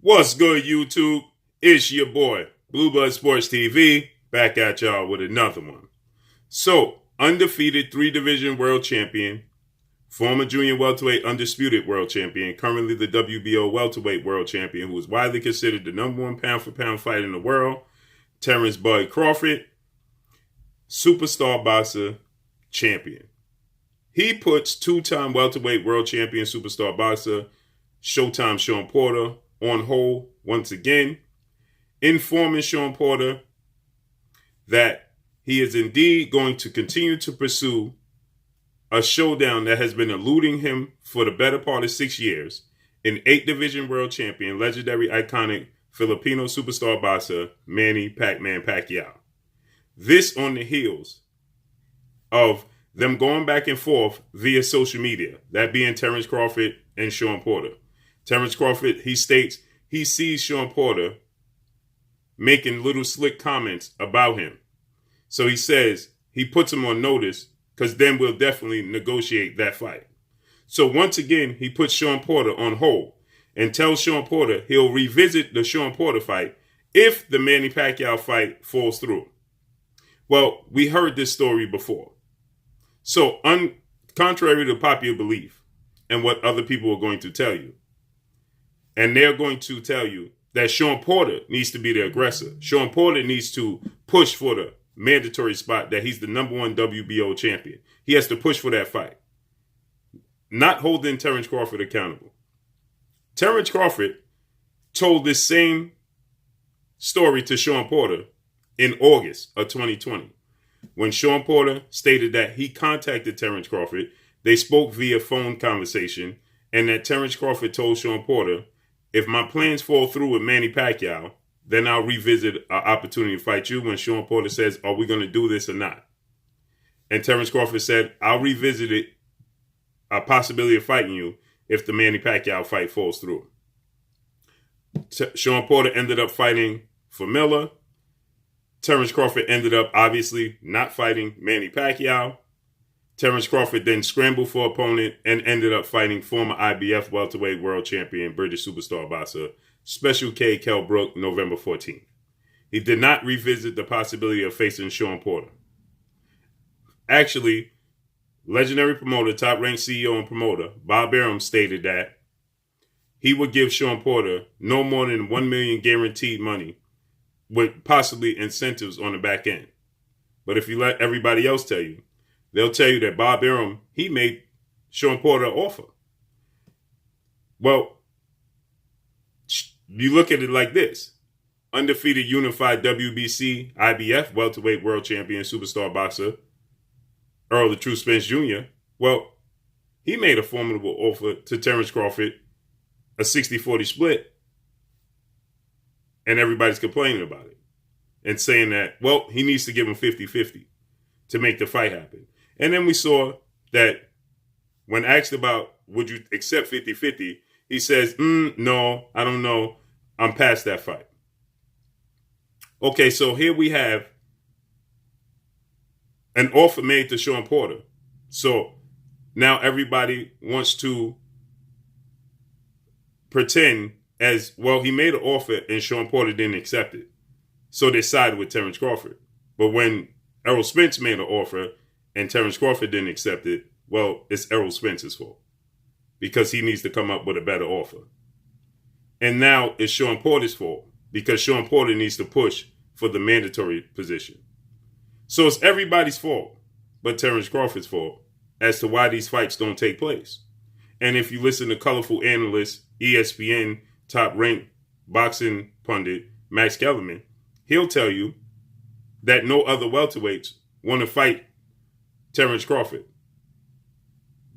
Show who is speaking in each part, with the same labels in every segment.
Speaker 1: What's good, YouTube? It's your boy, Blue Blood Sports TV, back at y'all with another one. So, undefeated 3-division world champion, former junior welterweight undisputed world champion, currently the WBO welterweight world champion, who is widely considered the number one pound-for-pound fighter in the world, Terence Bud Crawford, superstar boxer, champion. He puts two-time welterweight world champion superstar boxer, Showtime Shawn Porter, on hold once again, informing Shawn Porter that he is indeed going to continue to pursue a showdown that has been eluding him for the better part of 6 years, an 8-division world champion, legendary iconic Filipino superstar boxer, Manny Pac-Man Pacquiao. This on the heels of them going back and forth via social media, that being Terence Crawford and Shawn Porter. Terence Crawford, he states he sees Shawn Porter making little slick comments about him. So he says he puts him on notice because then we'll definitely negotiate that fight. So once again, he puts Shawn Porter on hold and tells Shawn Porter he'll revisit the Shawn Porter fight if the Manny Pacquiao fight falls through. Well, we heard this story before. So contrary to popular belief and what other people are going to tell you, and they're going to tell you that Shawn Porter needs to be the aggressor. Shawn Porter needs to push for the mandatory spot that he's the number one WBO champion. He has to push for that fight. Not holding Terence Crawford accountable. Terence Crawford told this same story to Shawn Porter in August of 2020. When Shawn Porter stated that he contacted Terence Crawford, they spoke via phone conversation, and that Terence Crawford told Shawn Porter, if my plans fall through with Manny Pacquiao, then I'll revisit our opportunity to fight you. When Shawn Porter says, are we going to do this or not? And Terence Crawford said, I'll revisit it, a possibility of fighting you if the Manny Pacquiao fight falls through. Shawn Porter ended up fighting for Miller. Terence Crawford ended up obviously not fighting Manny Pacquiao. Terence Crawford then scrambled for opponent and ended up fighting former IBF welterweight world champion, British superstar boxer, Special K. Kell Brook, November 14th. He did not revisit the possibility of facing Shawn Porter. Actually, legendary promoter, top-ranked CEO and promoter, Bob Arum stated that he would give Shawn Porter no more than $1 million guaranteed money with possibly incentives on the back end. But if you let everybody else tell you, they'll tell you that Bob Arum, he made Shawn Porter an offer. Well, you look at it like this. Undefeated unified WBC IBF welterweight world champion superstar boxer, Earl the True Spence Jr., well, he made a formidable offer to Terence Crawford, a 60-40 split, and everybody's complaining about it and saying that, well, he needs to give him 50-50 to make the fight happen. And then we saw that when asked about, would you accept 50-50, he says, no, I don't know. I'm past that fight. Okay, so here we have an offer made to Shawn Porter. So now everybody wants to pretend as, well, he made an offer and Shawn Porter didn't accept it. So they sided with Terence Crawford. But when Errol Spence made an offer and Terence Crawford didn't accept it, well, it's Errol Spence's fault because he needs to come up with a better offer. And now it's Shawn Porter's fault because Shawn Porter needs to push for the mandatory position. So it's everybody's fault but Terence Crawford's fault as to why these fights don't take place. And if you listen to colorful analyst, ESPN top-ranked boxing pundit Max Kellerman, he'll tell you that no other welterweights want to fight Terence Crawford.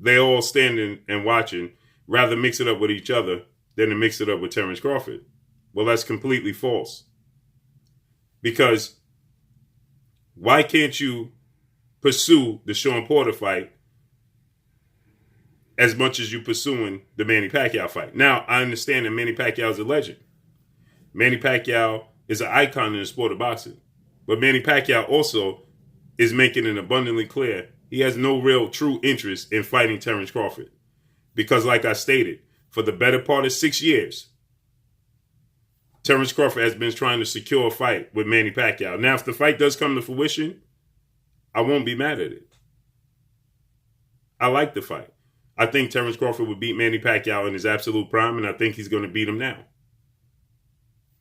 Speaker 1: They all standing and watching, rather mix it up with each other than to mix it up with Terence Crawford. Well, that's completely false. Because why can't you pursue the Shawn Porter fight as much as you pursuing the Manny Pacquiao fight? Now, I understand that Manny Pacquiao is a legend. Manny Pacquiao is an icon in the sport of boxing. But Manny Pacquiao also is making it abundantly clear he has no real true interest in fighting Terence Crawford. Because like I stated, for the better part of 6 years, Terence Crawford has been trying to secure a fight with Manny Pacquiao. Now, if the fight does come to fruition, I won't be mad at it. I like the fight. I think Terence Crawford would beat Manny Pacquiao in his absolute prime, and I think he's going to beat him now.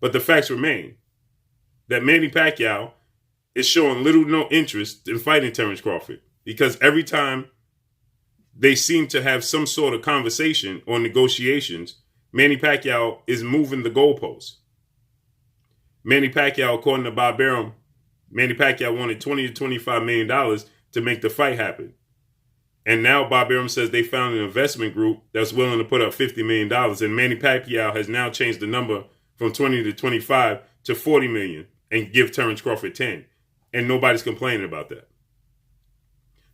Speaker 1: But the facts remain that Manny Pacquiao is showing little to no interest in fighting Terence Crawford, because every time they seem to have some sort of conversation or negotiations, Manny Pacquiao is moving the goalposts. Manny Pacquiao, according to Bob Arum, Manny Pacquiao wanted $20 to $25 million to make the fight happen. And now Bob Arum says they found an investment group that's willing to put up $50 million. And Manny Pacquiao has now changed the number from 20 to 25 to 40 million and give Terence Crawford 10. And nobody's complaining about that.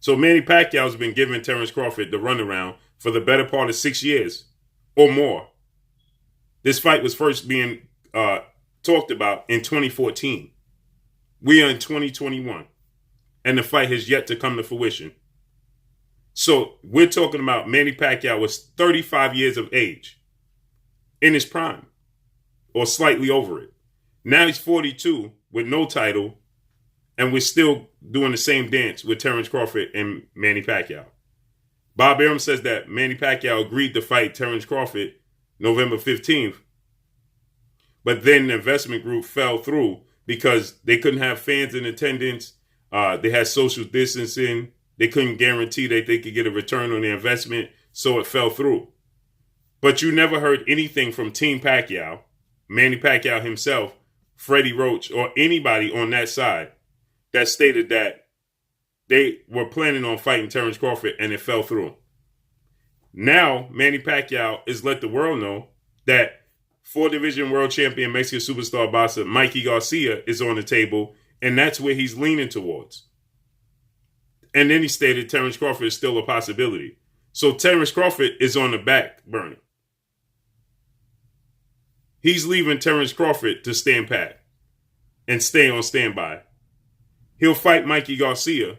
Speaker 1: So Manny Pacquiao has been giving Terence Crawford the runaround for the better part of 6 years or more. This fight was first being talked about in 2014. We are in 2021. And the fight has yet to come to fruition. So we're talking about Manny Pacquiao was 35 years of age in his prime or slightly over it. Now he's 42 with no title, and we're still doing the same dance with Terence Crawford and Manny Pacquiao. Bob Arum says that Manny Pacquiao agreed to fight Terence Crawford November 15th, but then the investment group fell through because they couldn't have fans in attendance. They had social distancing. They couldn't guarantee that they could get a return on their investment, so it fell through. But you never heard anything from Team Pacquiao, Manny Pacquiao himself, Freddie Roach, or anybody on that side that stated that they were planning on fighting Terence Crawford and it fell through. Now, Manny Pacquiao has let the world know that 4-division world champion Mexican superstar boxer Mikey Garcia is on the table, and that's where he's leaning towards. And then he stated Terence Crawford is still a possibility. So Terence Crawford is on the back burner. He's leaving Terence Crawford to stand pat and stay on standby. He'll fight Mikey Garcia,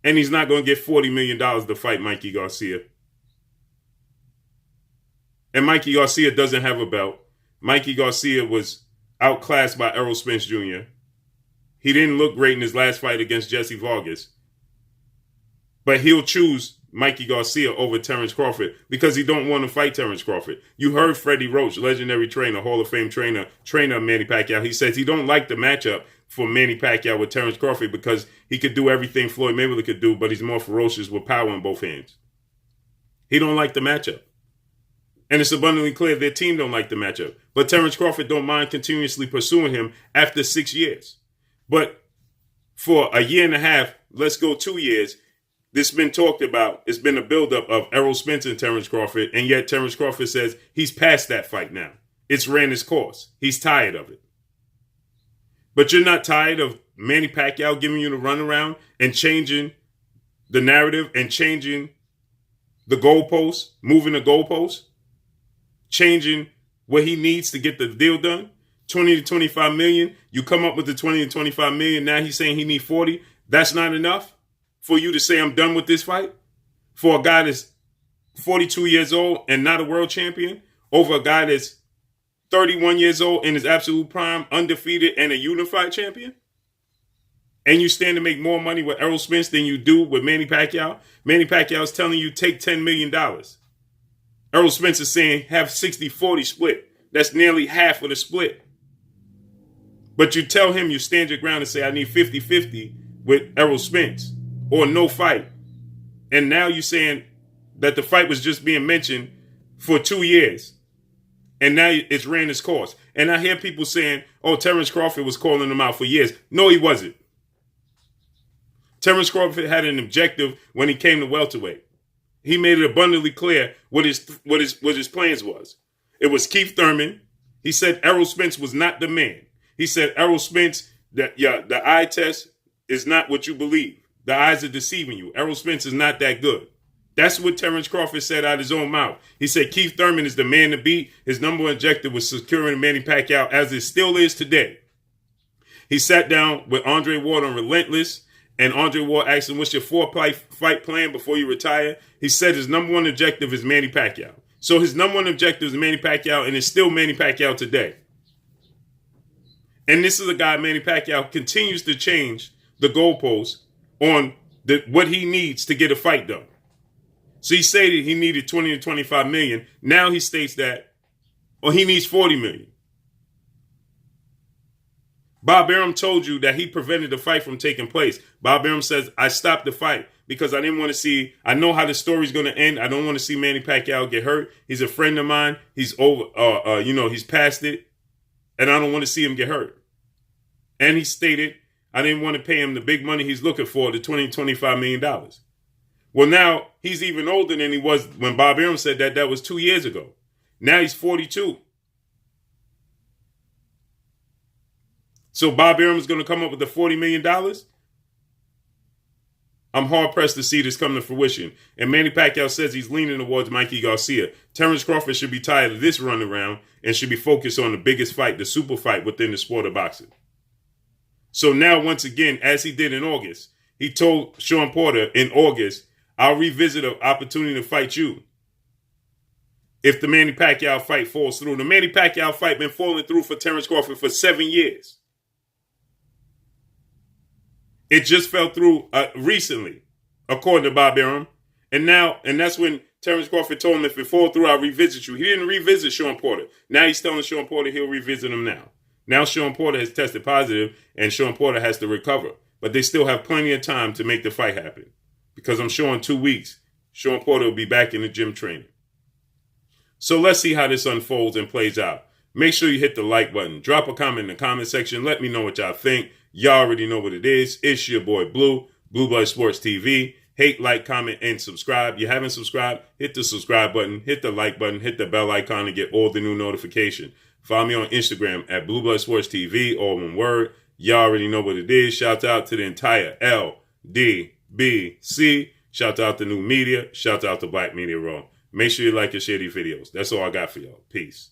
Speaker 1: and he's not going to get $40 million to fight Mikey Garcia. And Mikey Garcia doesn't have a belt. Mikey Garcia was outclassed by Errol Spence Jr. He didn't look great in his last fight against Jesse Vargas. But he'll choose Mikey Garcia over Terence Crawford because he don't want to fight Terence Crawford. You heard Freddie Roach, legendary trainer, Hall of Fame trainer of Manny Pacquiao. He says he don't like the matchup for Manny Pacquiao with Terence Crawford because he could do everything Floyd Mayweather could do, but he's more ferocious with power in both hands. He don't like the matchup. And it's abundantly clear their team don't like the matchup. But Terence Crawford don't mind continuously pursuing him after 6 years. But for a year and a half, let's go 2 years, this has been talked about. It's been a buildup of Errol Spence and Terence Crawford, and yet Terence Crawford says he's past that fight now. It's ran its course. He's tired of it. But you're not tired of Manny Pacquiao giving you the runaround and changing the narrative and changing the goalposts, moving the goalposts, changing what he needs to get the deal done. 20 to 25 million. You come up with the 20 to 25 million. Now he's saying he needs 40. That's not enough for you to say I'm done with this fight? For a guy that's 42 years old and not a world champion over a guy that's 31 years old in his absolute prime, undefeated, and a unified champion? And you stand to make more money with Errol Spence than you do with Manny Pacquiao? Manny Pacquiao is telling you take $10 million. Errol Spence is saying have 60-40 split. That's nearly half of the split. But you tell him you stand your ground and say I need 50-50 with Errol Spence or no fight. And now you're saying that the fight was just being mentioned for 2 years. And now it's ran its course. And I hear people saying, oh, Terence Crawford was calling him out for years. No, he wasn't. Terence Crawford had an objective when he came to welterweight. He made it abundantly clear what his plans was. It was Keith Thurman. He said Errol Spence was not the man. He said Errol Spence, the eye test is not what you believe. The eyes are deceiving you. Errol Spence is not that good. That's what Terence Crawford said out of his own mouth. He said Keith Thurman is the man to beat. His number one objective was securing Manny Pacquiao, as it still is today. He sat down with Andre Ward on Relentless, and Andre Ward asked him, what's your fight plan before you retire? He said his number one objective is Manny Pacquiao. So his number one objective is Manny Pacquiao, and it's still Manny Pacquiao today. And this is a guy, Manny Pacquiao, continues to change the goalposts on what he needs to get a fight done. So he stated he needed 20 to 25 million. Now he states that, he needs 40 million. Bob Arum told you that he prevented the fight from taking place. Bob Arum says, I stopped the fight because I didn't want to see, I know how the story's going to end. I don't want to see Manny Pacquiao get hurt. He's a friend of mine. He's over, he's past it. And I don't want to see him get hurt. And he stated, I didn't want to pay him the big money he's looking for, the $20 to $25 million. Well, now he's even older than he was when Bob Arum said that. That was 2 years ago. Now he's 42. So Bob Arum is going to come up with the $40 million? I'm hard-pressed to see this come to fruition. And Manny Pacquiao says he's leaning towards Mikey Garcia. Terence Crawford should be tired of this runaround and should be focused on the biggest fight, the super fight within the sport of boxing. So now, once again, as he did in August, he told Shawn Porter in August, I'll revisit an opportunity to fight you if the Manny Pacquiao fight falls through. The Manny Pacquiao fight been falling through for Terence Crawford for 7 years. It just fell through recently, according to Bob Arum. And that's when Terence Crawford told him, if it falls through, I'll revisit you. He didn't revisit Shawn Porter. Now he's telling Shawn Porter he'll revisit him now. Now Shawn Porter has tested positive, and Shawn Porter has to recover. But they still have plenty of time to make the fight happen. Because I'm sure in 2 weeks, Shawn Porter will be back in the gym training. So let's see how this unfolds and plays out. Make sure you hit the like button. Drop a comment in the comment section. Let me know what y'all think. Y'all already know what it is. It's your boy Blue, Blue Blood Sports TV. Hate, like, comment, and subscribe. You haven't subscribed? Hit the subscribe button. Hit the like button. Hit the bell icon to get all the new notifications. Follow me on Instagram at Blue Blood Sports TV, all one word. Y'all already know what it is. Shout out to the entire LDBC. Shout out to New Media. Shout out to Black Media Raw. Make sure you like and share these videos. That's all I got for y'all. Peace.